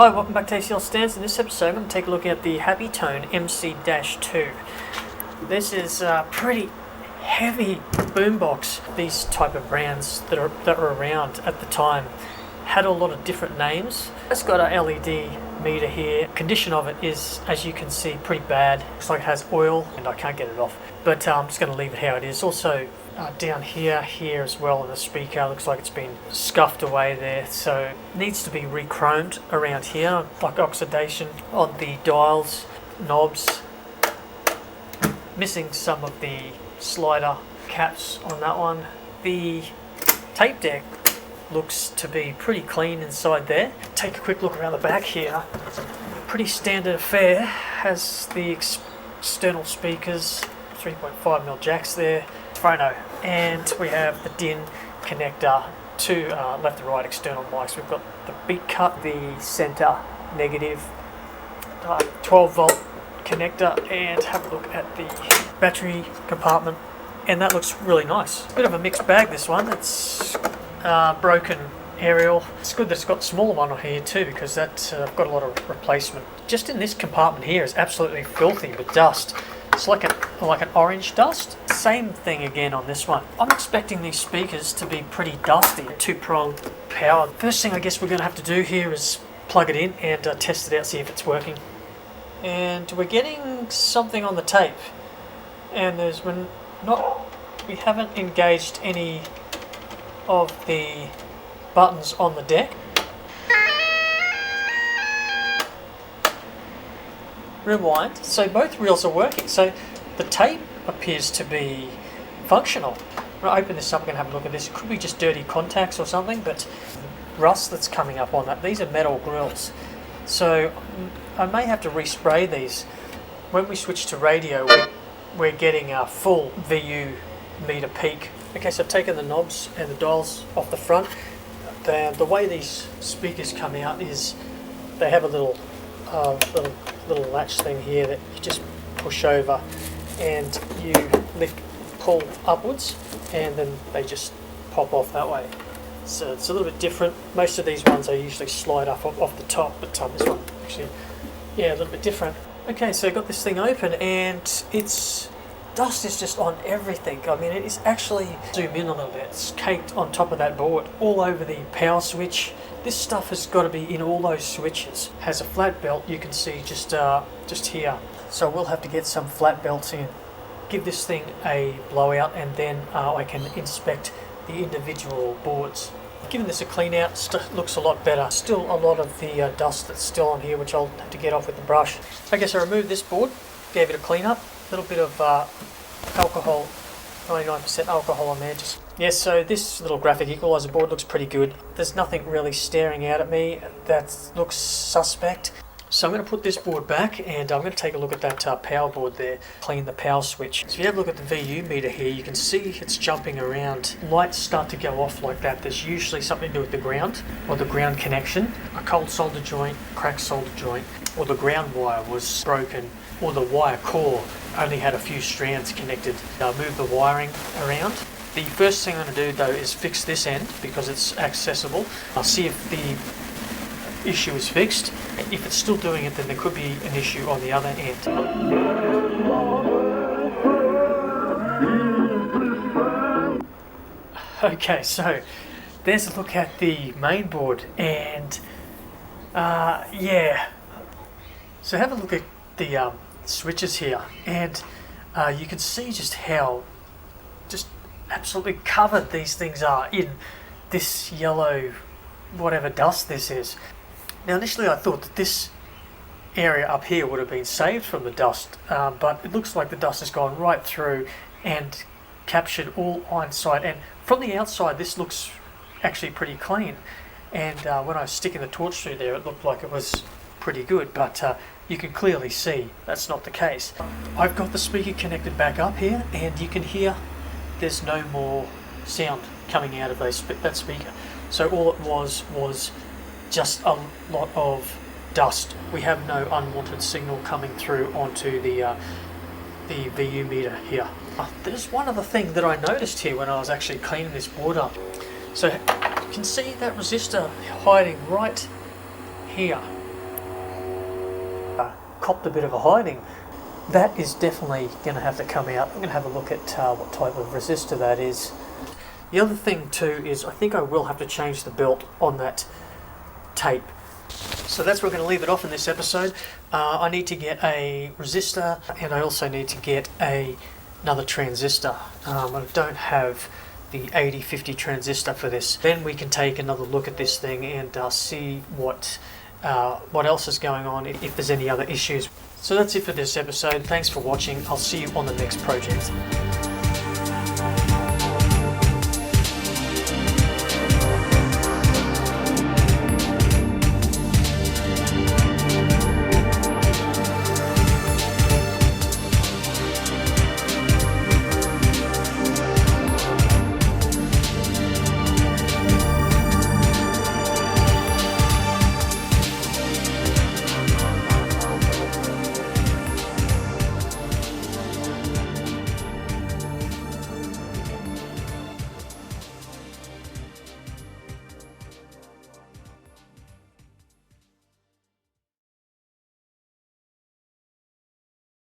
Hi, welcome back to ACL Stands. In this episode, I'm going to take a look at the Habitone MC-2. This is a pretty heavy boombox. These type of brands that were around at the time had a lot of different names. It's got a LED meter here. Condition of it is, as you can see, pretty bad. Looks like it has oil and I can't get it off. But I'm just going to leave it how it is. Also, down here as well in the speaker, looks like it's been scuffed away there, so it needs to be re-chromed around here, like oxidation on the dials, knobs, missing some of the slider caps on that one. The tape deck looks to be pretty clean inside there. Take a quick look around the back here. Pretty standard affair. Has the external speakers, 3.5mm jacks there, phono, and we have the DIN connector, two left and right external mics. We've got the beat cut, the center negative, 12 volt connector, and have a look at the battery compartment, and that looks really nice. Bit of a mixed bag, this one. It's broken aerial. It's good that it's got a smaller one on here too, because that's got a lot of replacement. Just in this compartment here is absolutely filthy with dust. It's like an orange dust. Same thing again on this one. I'm expecting these speakers to be pretty dusty. Two-prong power. First thing I guess we're going to have to do here is plug it in and test it out, see if it's working. And we're getting something on the tape. And we haven't engaged any of the buttons on the deck. Rewind. So both reels are working. So the tape appears to be functional. When I open this up, I'm going to have a look at this. It could be just dirty contacts or something, but rust that's coming up on that. These are metal grills. So I may have to respray these. When we switch to radio, we're getting a full VU meter peak. Okay, so I've taken the knobs and the dials off the front. The way these speakers come out is they have a little latch thing here that you just push over and you pull upwards, and then they just pop off that way. So it's a little bit different. Most of these ones I usually slide up off the top, but this one actually, a little bit different. Okay, so I got this thing open and dust is just on everything. I mean, it is actually, zoom in a little bit, it's caked on top of that board, all over the power switch. This stuff has got to be in all those switches. Has a flat belt, you can see just here. So we'll have to get some flat belts in. Give this thing a blowout, and then I can inspect the individual boards. Giving this a clean out, looks a lot better. Still a lot of the dust that's still on here, which I'll have to get off with the brush. I guess I removed this board, gave it a clean up. A little bit of alcohol, 99% alcohol on there. So this little graphic equalizer board looks pretty good. There's nothing really staring out at me that looks suspect. So I'm going to put this board back, and I'm going to take a look at that power board there, clean the power switch. So if you have a look at the VU meter here, you can see it's jumping around. Lights start to go off like that. There's usually something to do with the ground or the ground connection. A cold solder joint, cracked solder joint, or the ground wire was broken, or the wire core only had a few strands connected. I'll move the wiring around. The first thing I'm going to do though is fix this end because it's accessible. I'll see if the issue is fixed. If it's still doing it, then there could be an issue on the other end. Okay, so there's a look at the main board, and so have a look at the switches here, and you can see just how absolutely covered these things are in this yellow whatever dust this is. Now initially I thought that this area up here would have been saved from the dust, but it looks like the dust has gone right through and captured all inside, and from the outside this looks actually pretty clean, and when I was sticking the torch through there it looked like it was pretty good, but you can clearly see that's not the case. I've got the speaker connected back up here, and you can hear there's no more sound coming out of that speaker. So all it was just a lot of dust. We have no unwanted signal coming through onto the VU meter here. There's one other thing that I noticed here when I was actually cleaning this board up. So you can see that resistor hiding right here. copped a bit of a hiding. That is definitely going to have to come out. I'm going to have a look at what type of resistor that is. The other thing too is I think I will have to change the belt on that tape. So that's where we're going to leave it off in this episode. I need to get a resistor, and I also need to get another transistor. I don't have the 8050 transistor for this. Then we can take another look at this thing and see what else is going on, if there's any other issues. So that's it for this episode. Thanks for watching. I'll see you on the next project.